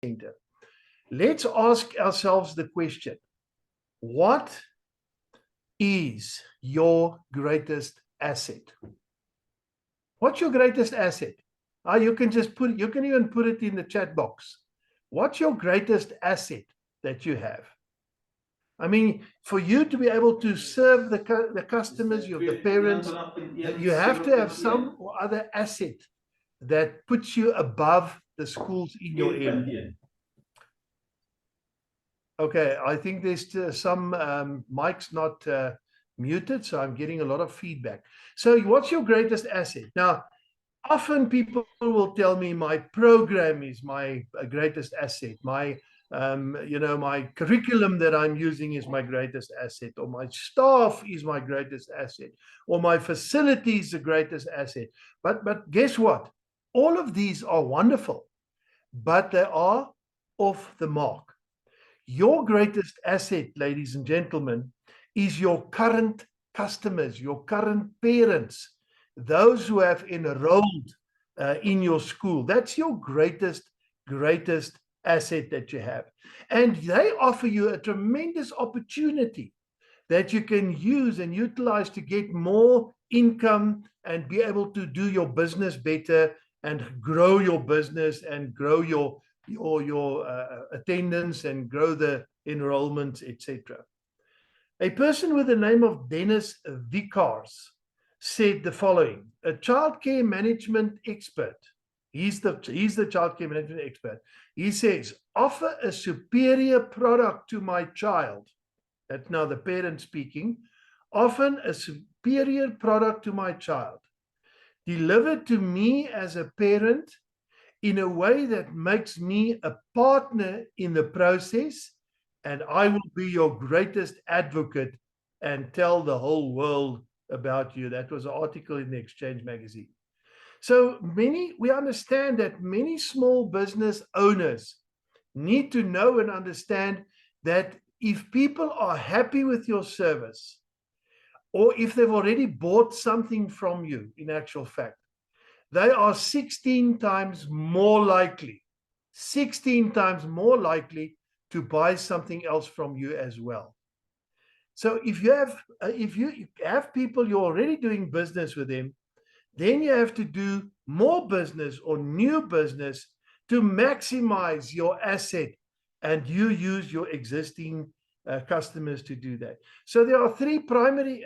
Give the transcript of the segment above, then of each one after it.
center. Let's ask ourselves the question, what is your greatest asset? What's your greatest asset? You can even put it in the chat box. What's your greatest asset that you have? I mean, for you to be able to serve the customers, the parents, you have to have some or other asset that puts you above the schools in your area. Okay, I think there's some mics not muted, so I'm getting a lot of feedback. So what's your greatest asset? Now, often people will tell me my program is my greatest asset. My my curriculum that I'm using is my greatest asset, or my staff is my greatest asset, or my facility is the greatest asset. But guess what? All of these are wonderful, but they are off the mark. Your greatest asset, ladies and gentlemen, is your current customers, your current parents, those who have enrolled in your school. That's your greatest asset that you have. And they offer you a tremendous opportunity that you can use and utilize to get more income and be able to do your business better and grow your business and grow your attendance and grow the enrollments, etc. A person with the name of Dennis Vickers said the following: a childcare management expert, he's the childcare management expert, he says, offer a superior product to my child. That's now the parent speaking. Often a superior product to my child, delivered to me as a parent in a way that makes me a partner in the process, and I will be your greatest advocate and tell the whole world about you. That was an article in the Exchange magazine. So we understand that many small business owners need to know and understand that if people are happy with your service, or if they've already bought something from you, in actual fact, they are 16 times more likely to buy something else from you as well. So if you have people you're already doing business with them, then you have to do more business or new business to maximize your asset, and you use your existing customers to do that. So there are three primary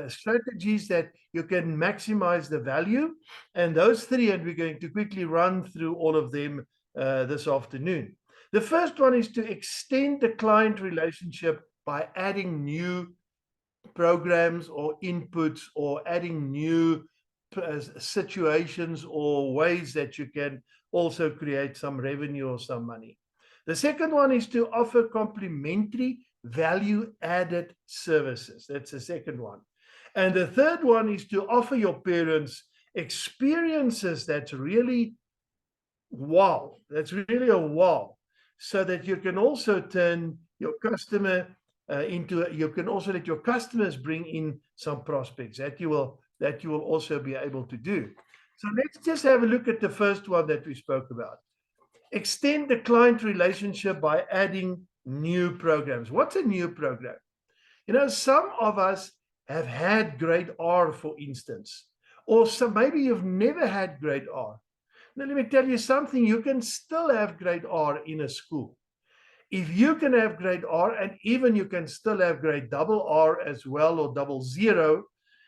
strategies that you can maximize the value, and those three, and we're going to quickly run through all of them this afternoon. The first one is to extend the client relationship by adding new programs or inputs, or adding new situations or ways that you can also create some revenue or some money. The second one is to offer complementary value-added services. That's the second one. And the third one is to offer your parents experiences that's really wow. That's really a wow. So that you can also turn your customer you can also let your customers bring in some prospects that you will also be able to do. So let's just have a look at the first one that we spoke about. Extend the client relationship by adding new programs. What's a new program? Some of us have had grade R, for instance, or maybe you've never had grade R. Now, let me tell you something, you can still have grade R in a school. If you can have grade R, and even you can still have grade double R as well, or 00.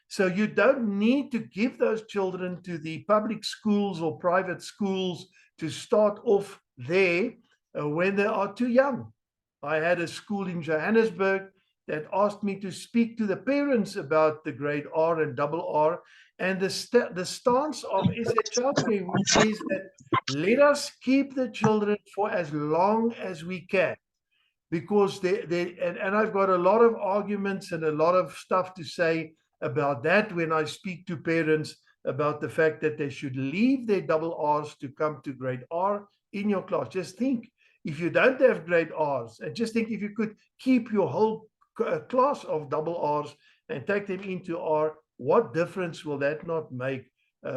So you don't need to give those children to the public schools or private schools to start off there when they are too young. I had a school in Johannesburg that asked me to speak to the parents about the grade R and double R, and the stance of SA Childcare is that let us keep the children for as long as we can, because and I've got a lot of arguments and a lot of stuff to say about that when I speak to parents about the fact that they should leave their double R's to come to grade R in your class. Just think, if you don't have grade R's, and just think if you could keep your whole class of double R's and take them into R, what difference will that not make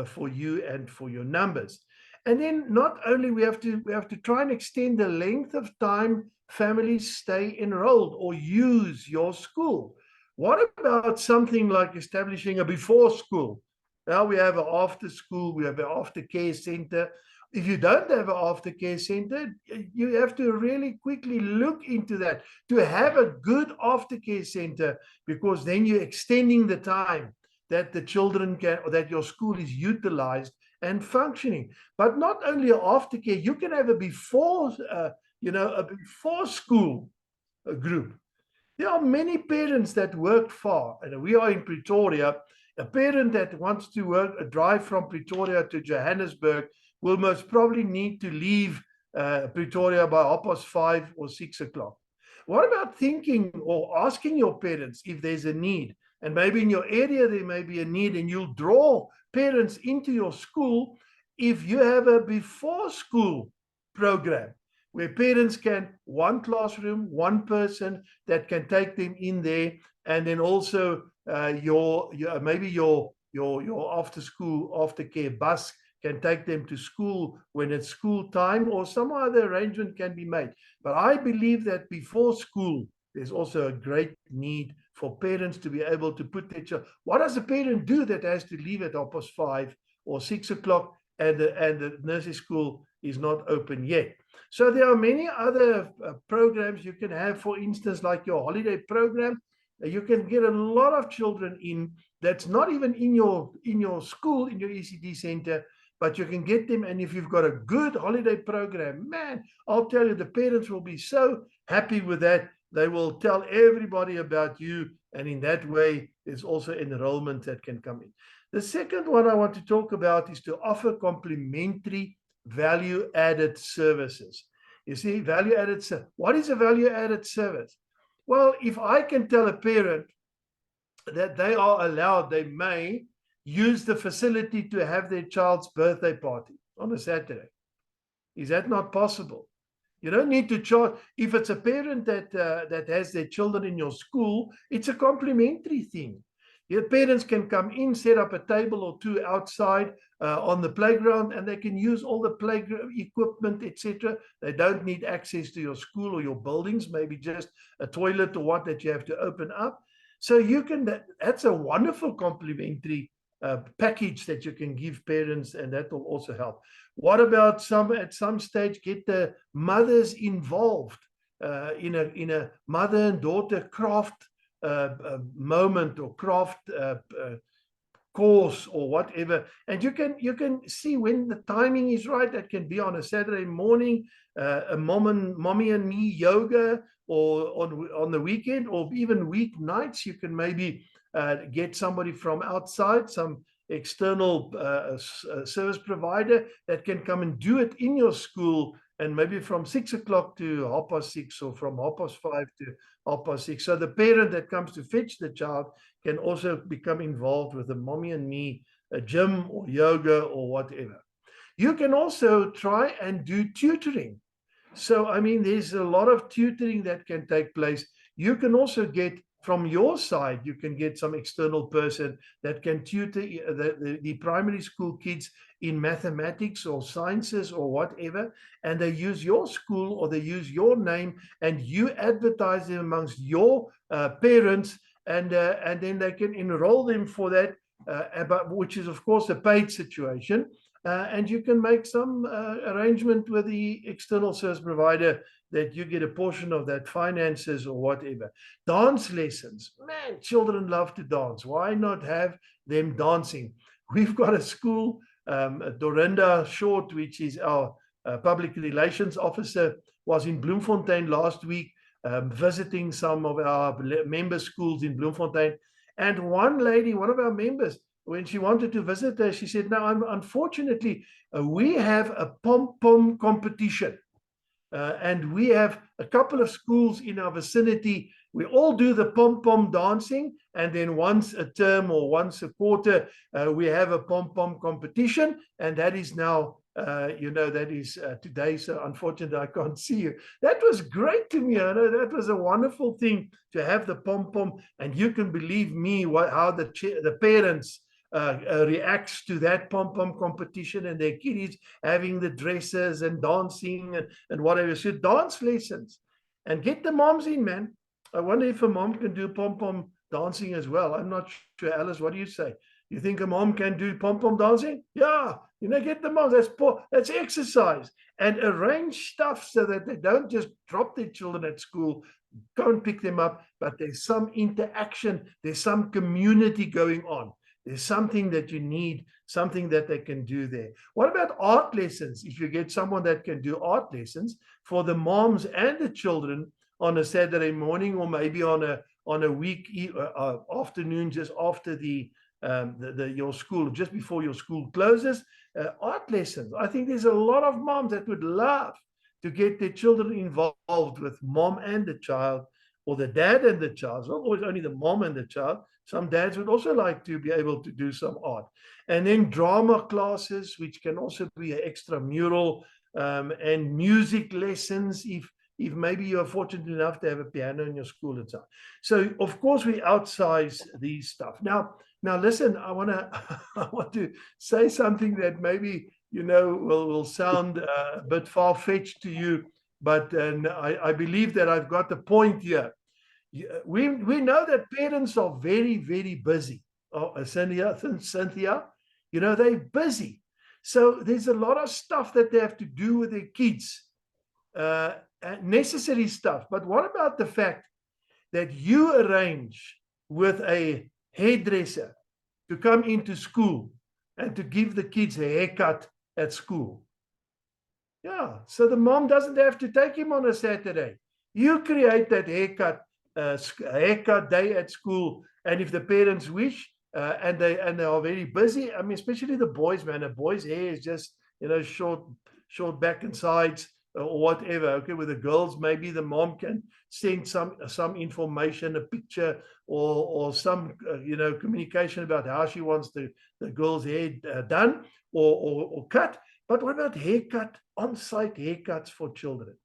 for you and for your numbers? And then not only we have to try and extend the length of time families stay enrolled or use your school. What about something like establishing a before school? Now we have an after school, we have an aftercare center. If you don't have an aftercare center, you have to really quickly look into that to have a good aftercare center, because then you're extending the time that the children can, or that your school is utilized and functioning. But not only aftercare, you can have a before, a before school group. There are many parents that work far, and we are in Pretoria. A parent that wants to drive from Pretoria to Johannesburg will most probably need to leave Pretoria by 5:30 or 6 o'clock. What about thinking or asking your parents if there's a need? And maybe in your area there may be a need, and you'll draw parents into your school if you have a before school program where parents can, one classroom, one person that can take them in there, and then also maybe your after school aftercare bus can take them to school when it's school time, or some other arrangement can be made. But I believe that before school, there's also a great need for parents to be able to put their child. What does a parent do that has to leave at 5:30 or 6 o'clock, and the nursery school is not open yet? So there are many other programs you can have, for instance, like your holiday program. You can get a lot of children in that's not even in your school, in your ECD center, but you can get them. And if you've got a good holiday program, man, I'll tell you, the parents will be so happy with that. They will tell everybody about you. And in that way, there's also enrollment that can come in. The second one I want to talk about is to offer complementary value-added services. You see, value-added, what is a value-added service? Well, if I can tell a parent that they are allowed, they may use the facility to have their child's birthday party on a Saturday. Is that not possible? You don't need to charge. If it's a parent that has their children in your school, it's a complimentary thing. Your parents can come in, set up a table or two outside on the playground, and they can use all the playground equipment, etc. They don't need access to your school or your buildings, maybe just a toilet or what that you have to open up. So you can, that's a wonderful complimentary package that you can give parents, and that will also help. What about at some stage get the mothers involved in a mother and daughter craft moment or craft course or whatever, and you can see when the timing is right. That can be on a Saturday morning, a mommy and me yoga, or on the weekend, or even weeknights. You can maybe get somebody from outside, some external service provider that can come and do it in your school, and maybe from 6 o'clock to 6:30, or from 5:30 to 6:30. So the parent that comes to fetch the child can also become involved with the mommy and me, a gym or yoga or whatever. You can also try and do tutoring. So, I mean, there's a lot of tutoring that can take place. You can also get, from your side, you can get some external person that can tutor the primary school kids in mathematics or sciences or whatever, and they use your school or they use your name, and you advertise them amongst your parents, and then they can enroll them for that, which is, of course, a paid situation. And you can make some arrangement with the external service provider that you get a portion of that finances or whatever. Dance lessons. Man, children love to dance. Why not have them dancing? We've got a school, Dorinda Short, which is our public relations officer, was in Bloemfontein last week, visiting some of our member schools in Bloemfontein. And one lady, one of our members, when she wanted to visit her, she said, "Now, unfortunately, we have a pom-pom competition. And we have a couple of schools in our vicinity. We all do the pom-pom dancing, and then once a term or once a quarter, we have a pom-pom competition, and that is now, that is today. So unfortunately, I can't see you." That was great to me. I know that was a wonderful thing to have the pom-pom, and you can believe me how the parents reacts to that pom-pom competition, and their kiddies having the dresses and dancing and whatever. So dance lessons, and get the moms in, man. I wonder if a mom can do pom-pom dancing as well. I'm not sure. Alice, what do you say? You think a mom can do pom-pom dancing? Yeah, get the moms. That's exercise, and arrange stuff so that they don't just drop their children at school, go and pick them up, but there's some interaction, there's some community going on. There's something that you need, something that they can do there. What about art lessons? If you get someone that can do art lessons for the moms and the children on a Saturday morning, or maybe on a week afternoon, just after your school, just before your school closes, art lessons. I think there's a lot of moms that would love to get their children involved with mom and the child, or the dad and the child. It's not always only the mom and the child. Some dads would also like to be able to do some art. And then drama classes, which can also be an extramural, and music lessons if maybe you're fortunate enough to have a piano in your school and so on. So of course we outsize these stuff. Now listen, I want to say something that maybe will sound a bit far-fetched to you, but I believe that I've got the point here. We know that parents are very, very busy. Cynthia, they're busy. So there's a lot of stuff that they have to do with their kids, necessary stuff. But what about the fact that you arrange with a hairdresser to come into school and to give the kids a haircut at school? Yeah, so the mom doesn't have to take him on a Saturday. You create that haircut day at school, and if the parents wish, and they are very busy, I mean, especially the boys, man. A boy's hair is just short back and sides, or whatever. Okay, with the girls, maybe the mom can send some information, a picture, or some communication about how she wants the girl's hair done or cut. But what about haircut, on-site haircuts for children?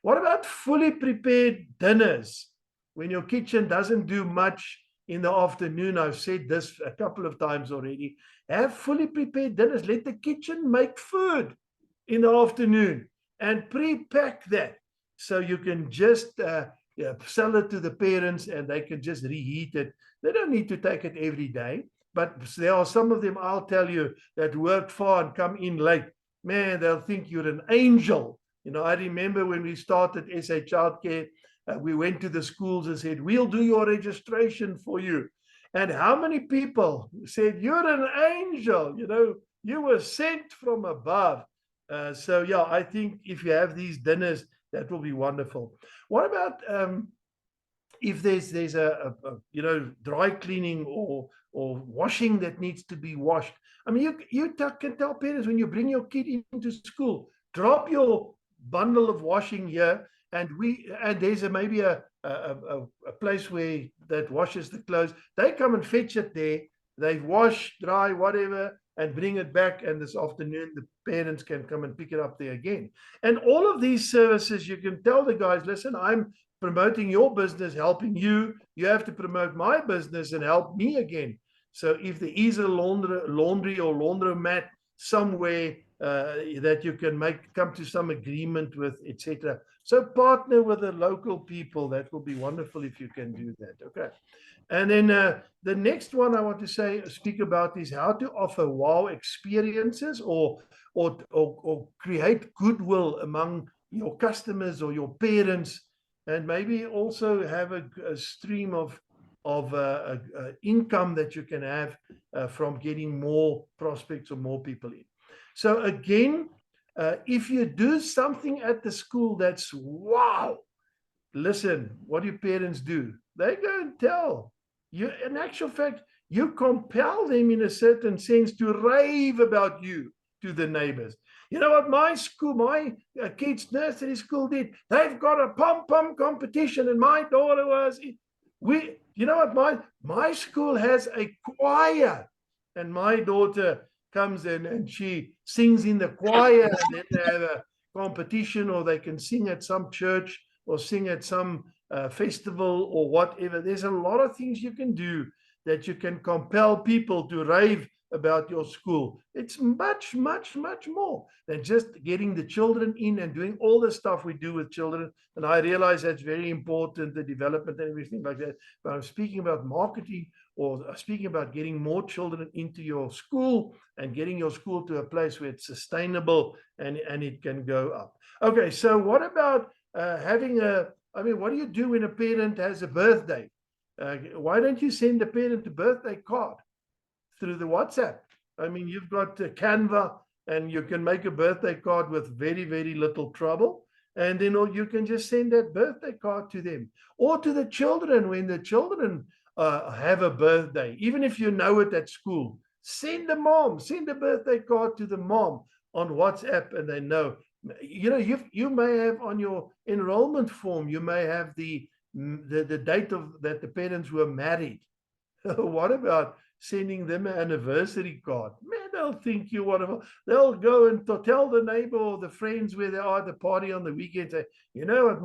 What about fully prepared dinners when your kitchen doesn't do much in the afternoon? I've said this a couple of times already. Have fully prepared dinners. Let the kitchen make food in the afternoon and pre-pack that, so you can just sell it to the parents and they can just reheat it. They don't need to take it every day, but there are some of them, I'll tell you, that work far and come in late. Man, they'll think you're an angel. I remember when we started SA Childcare, we went to the schools and said, we'll do your registration for you. And how many people said, you're an angel, you were sent from above. So yeah, I think if you have these dinners, that will be wonderful. What about if there's a dry cleaning or washing that needs to be washed? I mean, you can tell parents, when you bring your kid into school, drop your bundle of washing here, and there's maybe a place where that washes the clothes. They come and fetch it there. They wash, dry, whatever, and bring it back. And this afternoon, the parents can come and pick it up there again. And all of these services, you can tell the guys, listen, I'm promoting your business, helping you. You have to promote my business and help me again. So if there is a laundry or laundromat somewhere that you can come to some agreement with, etc. So partner with the local people. That will be wonderful if you can do that. Okay. And then the next one I want to speak about is how to offer wow experiences or create goodwill among your customers or your parents, and maybe also have a stream of income that you can have from getting more prospects or more people in. So again, if you do something at the school that's wow, listen, what do parents do? They go and tell you. In actual fact, you compel them in a certain sense to rave about you to the neighbors. You know what my school, my kids' nursery school did? They've got a pom-pom competition, and my daughter was. You know what, my school has a choir, and my daughter comes in and she sings in the choir, and then they have a competition, or they can sing at some church or sing at some festival or whatever. There's a lot of things you can do that you can compel people to rave about your school. It's much, much, much more than just getting the children in and doing all the stuff we do with children. And I realize that's very important, the development and everything like that. But I'm speaking about marketing, or speaking about getting more children into your school and getting your school to a place where it's sustainable and it can go up. Okay, so what about having what do you do when a parent has a birthday? Why don't you send the parent a birthday card through the WhatsApp? I mean, you've got Canva, and you can make a birthday card with very, very little trouble. And then you can just send that birthday card to them, or to the children when the children have a birthday. Even if you know it at school, send a birthday card to the mom on WhatsApp, and they know. You may have on your enrollment form, you may have the date of that the parents were married. What about sending them an anniversary card? Man, they'll think you wonderful. They'll go and tell the neighbor or the friends where they are at the party on the weekend. Say, at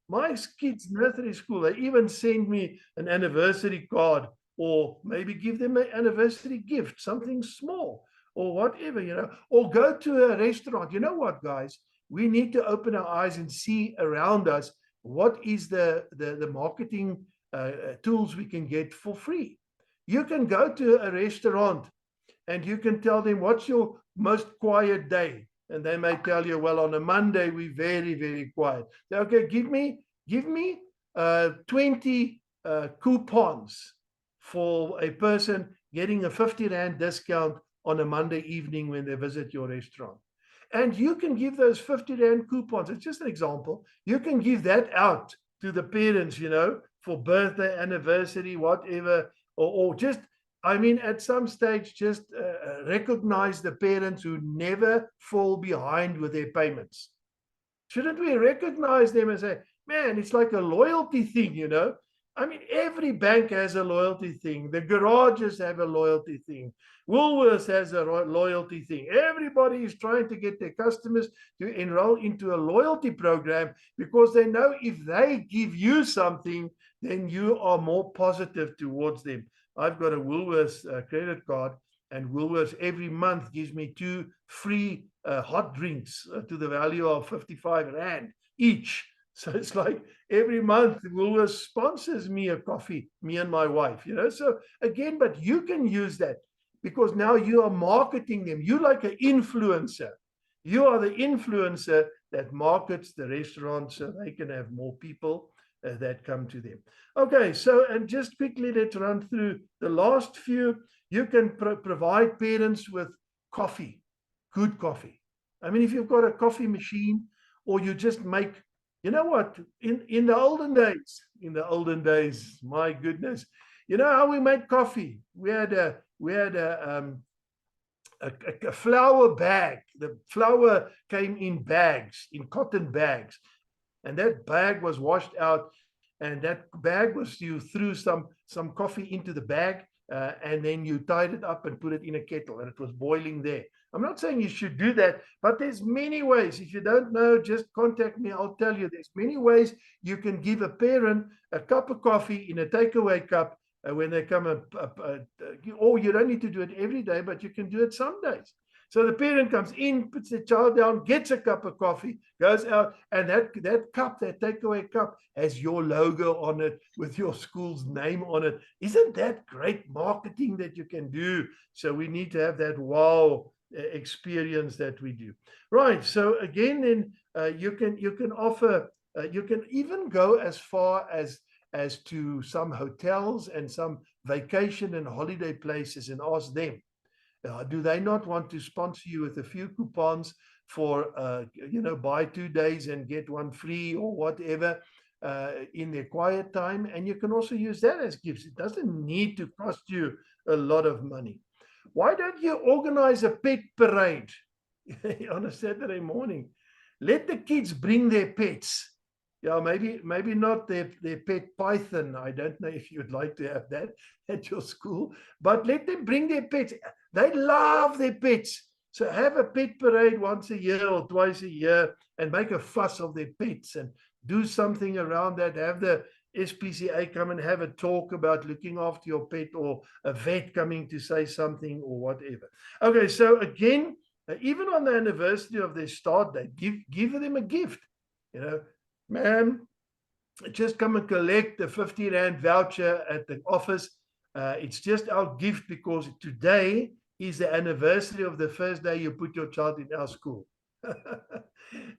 my kids' nursery school, they even send me an anniversary card, or maybe give them an anniversary gift, something small, or whatever, or go to a restaurant. You know what, guys? We need to open our eyes and see around us what is the marketing tools we can get for free. You can go to a restaurant and you can tell them, what's your most quiet day? And they may tell you, well, on a Monday, we're very, very quiet. Say, okay, give me 20 coupons for a person getting a 50 Rand discount on a Monday evening when they visit your restaurant. And you can give those 50 Rand coupons. It's just an example. You can give that out to the parents, for birthday, anniversary, whatever, or just, at some stage, just recognize the parents who never fall behind with their payments. Shouldn't we recognize them and say, man, it's like a loyalty thing, every bank has a loyalty thing. The garages have a loyalty thing. Woolworths has a loyalty thing. Everybody is trying to get their customers to enroll into a loyalty program, because they know if they give you something, then you are more positive towards them. I've got a Woolworths credit card, and Woolworths every month gives me 2 free hot drinks to the value of 55 Rand each. So it's like every month Woolworths sponsors me a coffee, me and my wife, So again, but you can use that, because now you are marketing them. You're like an influencer. You are the influencer that markets the restaurant so they can have more people that come to them. Okay, so, and just quickly, let's run through the last few. You can provide parents with coffee, good coffee. If you've got a coffee machine, or you just make, what, in the olden days, my goodness, how we made coffee? We had a flour bag. The flour came in bags, in cotton bags, and that bag was washed out, and that bag was, you threw some coffee into the bag, and then you tied it up and put it in a kettle, and it was boiling there. I'm not saying you should do that, but there's many ways. If you don't know, just contact me. I'll tell you. There's many ways you can give a parent a cup of coffee in a takeaway cup when they come or you don't need to do it every day, but you can do it some days. So the parent comes in, puts the child down, gets a cup of coffee, goes out, and that cup, that takeaway cup, has your logo on it with your school's name on it. Isn't that great marketing that you can do? So we need to have that wow experience that we do. Right. So again, then you can offer, you can even go as far as to some hotels and some vacation and holiday places and ask them, do they not want to sponsor you with a few coupons for, buy 2 days and get 1 free or whatever in their quiet time? And you can also use that as gifts. It doesn't need to cost you a lot of money. Why don't you organize a pet parade on a Saturday morning? Let the kids bring their pets. Yeah, maybe not their pet python. I don't know if you'd like to have that at your school, but let them bring their pets. They love their pets. So have a pet parade once a year or twice a year and make a fuss of their pets and do something around that. Have the SPCA come and have a talk about looking after your pet, or a vet coming to say something or whatever. Okay, so again, even on the anniversary of their start date, give them a gift. You know, ma'am, just come and collect the 50 Rand voucher at the office. It's just our gift because today is the anniversary of the first day you put your child in our school.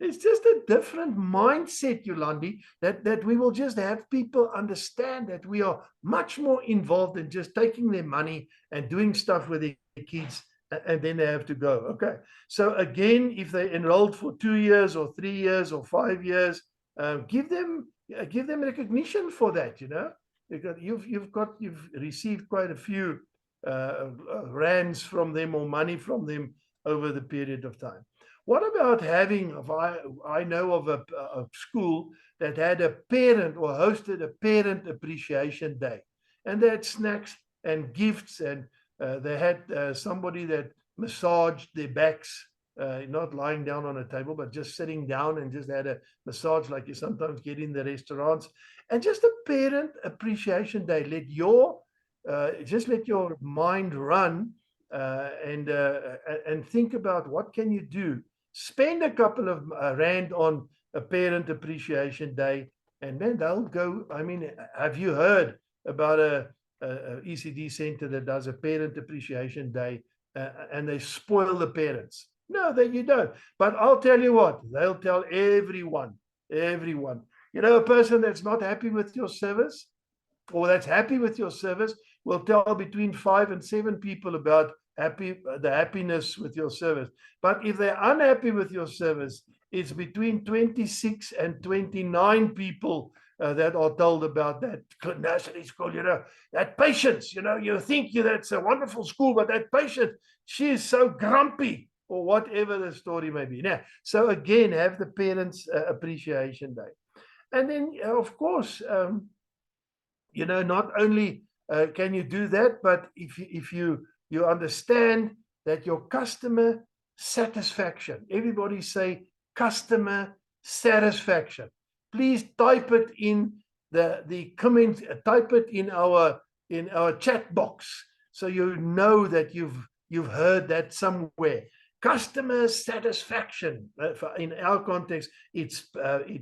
It's just a different mindset, Yolandi, that we will just have people understand that we are much more involved than just taking their money and doing stuff with their kids, and then they have to go. Okay. So again, if they enrolled for 2 years or 3 years or 5 years, give them recognition for that. You know, because you've received quite a few rands from them or money from them over the period of time. What about having, I know of a school that had a parent or hosted a parent appreciation day, and they had snacks and gifts, and they had somebody that massaged their backs, not lying down on a table, but just sitting down, and just had a massage like you sometimes get in the restaurants. And just a parent appreciation day. Just let your mind run, and think about what can you do. Spend a couple of rand on a parent appreciation day, and then they'll go. I mean, have you heard about a ECD center that does a parent appreciation day, and they spoil the parents? No, that you don't. But I'll tell you what, they'll tell everyone. You know, a person that's not happy with your service, or that's happy with your service, will tell between 5 and 7 people about the happiness with your service. But if they're unhappy with your service, it's between 26 and 29 people that are told about that nursery school. You know, that patience, you know, you think that's a wonderful school, but that patient, she is so grumpy, or whatever the story may be. Now, so again, have the parents appreciation day. And then, of course, you know, not only can you do that, but if you understand that your customer satisfaction, everybody say customer satisfaction. Please type it in the comment, type it in our chat box, so you know that you've heard that somewhere. Customer satisfaction. In our context, it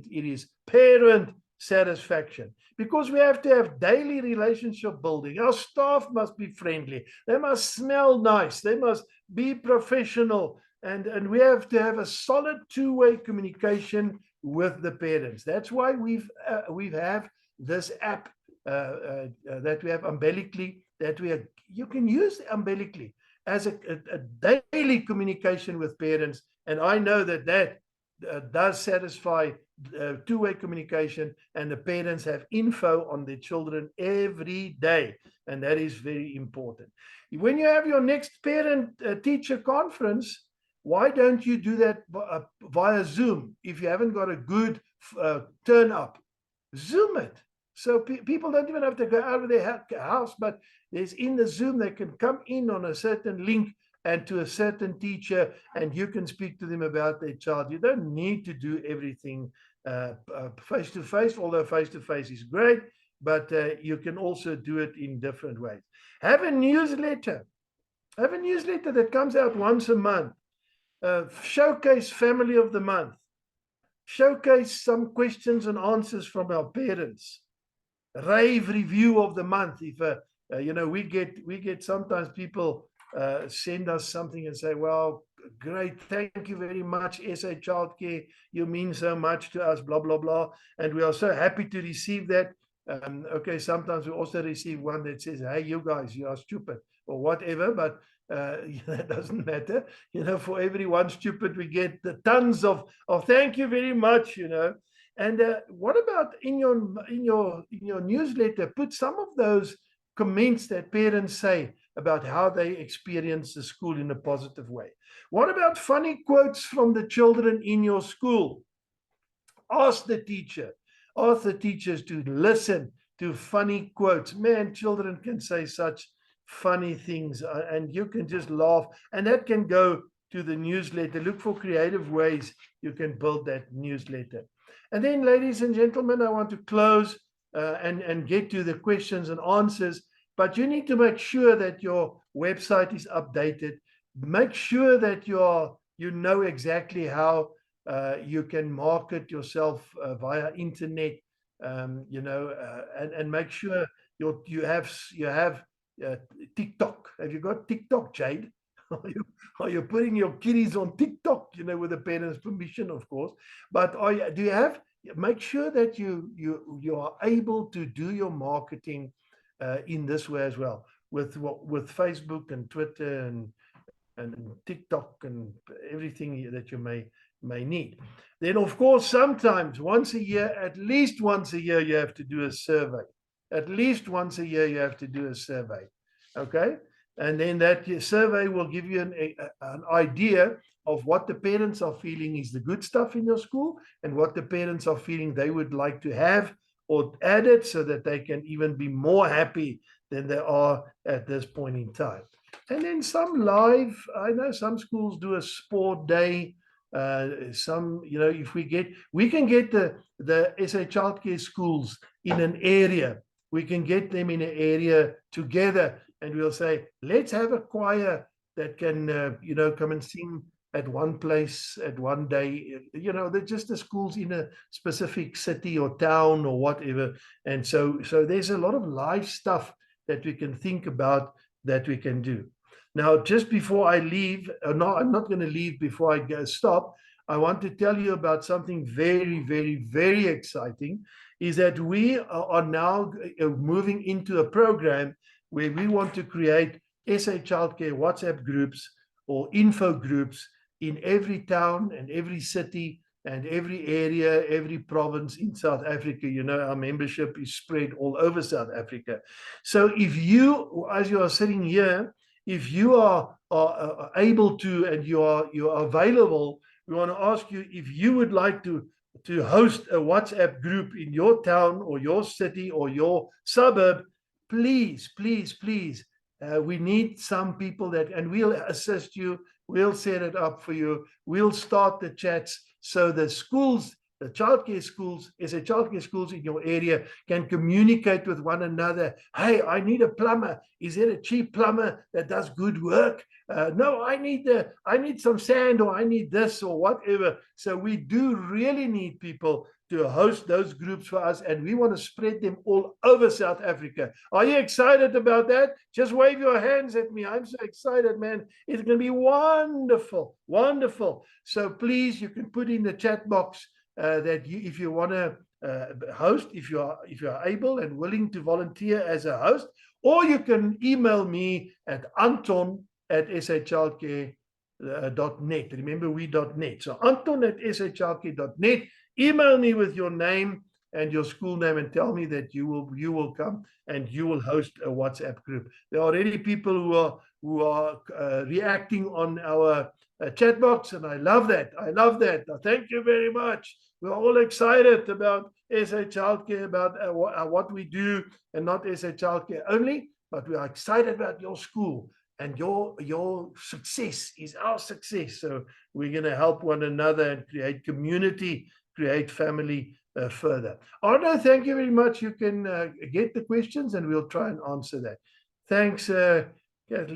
is parent satisfaction, because we have to have daily relationship building. Our staff must be friendly. They must smell nice. They must be professional. And we have to have a solid two-way communication with the parents. That's why we have this app that we have, Umbilically, that you can use Umbilically as a daily communication with parents. And I know that does satisfy two-way communication, and the parents have info on their children every day, and that is very important. When you have your next parent-teacher conference, why don't you do that via Zoom? If you haven't got a good turn up, Zoom it. So people don't even have to go out of their house, but there's in the Zoom, they can come in on a certain link and to a certain teacher, and you can speak to them about their child. You don't need to do everything face-to-face, although face-to-face is great, but you can also do it in different ways. Have a newsletter. Have a newsletter that comes out once a month. Showcase Family of the Month. Showcase some questions and answers from our parents. Rave Review of the Month. If you know, we get sometimes people send us something and say, well, great, thank you very much, SA Childcare, you mean so much to us, blah blah blah, and we are so happy to receive that. Okay, sometimes we also receive one that says, hey, you guys, you are stupid, or whatever, but that doesn't matter. You know, for everyone stupid, we get the tons of thank you very much, you know. And what about in your newsletter, put some of those comments that parents say about how they experience the school in a positive way. What about funny quotes from the children in your school? Ask the teachers to listen to funny quotes. Man, children can say such funny things, and you can just laugh, and that can go to the newsletter. Look for creative ways you can build that newsletter. And then, ladies and gentlemen, I want to close and get to the questions and answers. But you need to make sure that your website is updated. Make sure that you know exactly how you can market yourself via internet. And make sure you have TikTok. Have you got TikTok, Jade? Are you putting your kiddies on TikTok? With the parents' permission, of course. But do you have? Make sure that you are able to do your marketing in this way as well, with Facebook and Twitter and TikTok and everything that you may need. Then, of course, sometimes once a year, at least once a year, you have to do a survey. At least once a year, you have to do a survey. Okay? And then that survey will give you an idea of what the parents are feeling is the good stuff in your school, and what the parents are feeling they would like to have or added, so that they can even be more happy than they are at this point in time. And then some live, I know some schools do a sport day. Some, if we can get the SA childcare schools in an area, we can get them in an area together, and we'll say, let's have a choir that can, come and sing at one place at one day. They're just the schools in a specific city or town or whatever. And so there's a lot of live stuff that we can think about that we can do. Now, just before I leave, no, I'm not going to leave before I stop. I want to tell you about something very, very, very exciting, is that we are now moving into a program where we want to create SA Childcare WhatsApp groups or info groups in every town and every city and every area, every province in South Africa. Our membership is spread all over South Africa. So if you, as you are sitting here, if you are able to and you are available, we want to ask you if you would like to host a WhatsApp group in your town or your city or your suburb. Please, please, please. We need some people and we'll assist you. We'll set it up for you. We'll start the chats so the schools, the childcare schools, childcare schools in your area can communicate with one another. Hey, I need a plumber. Is there a cheap plumber that does good work? No, I need some sand, or I need this or whatever. So we do really need people to host those groups for us, and we want to spread them all over South Africa. Are you excited about that? Just wave your hands at me. I'm so excited, man. It's going to be wonderful, wonderful. So please, you can put in the chat box that if you want to host, if you are able and willing to volunteer as a host, or you can email me at anton@sachildcare.net. Remember, we.net. So anton@sachildcare.net. Email me with your name and your school name and tell me that you will come and you will host a WhatsApp group. There are already people who are reacting on our chat box, and I love that. I love that. Thank you very much. We're all excited about SA Childcare, about what we do, and not SA Childcare only, but we are excited about your school, and your success is our success. So we're going to help one another and create community, create family further. Arno, thank you very much. You can get the questions and we'll try and answer that. Thanks, Kathleen.